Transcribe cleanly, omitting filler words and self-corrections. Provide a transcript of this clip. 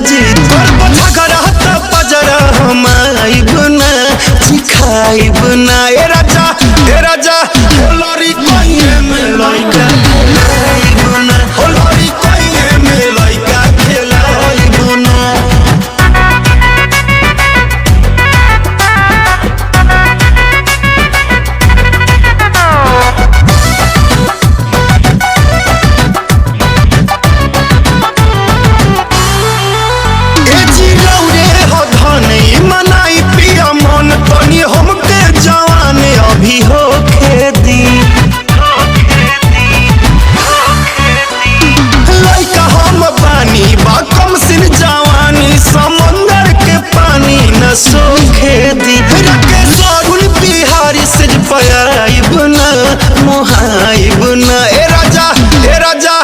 जी झगड़ा त पजरा हम आइब ना सिखाइब ना ए राजा होलरी कहिए में लइका खेलाइब ना होलरी कहिए में लइका खेलाइब ना। अभी हो खेती लइका हम पानी बा कम सिन जवानी समुंदर के पानी न सोखे दी राकेश बिहारी से पयाइब ना मोहाइब ना ए राजा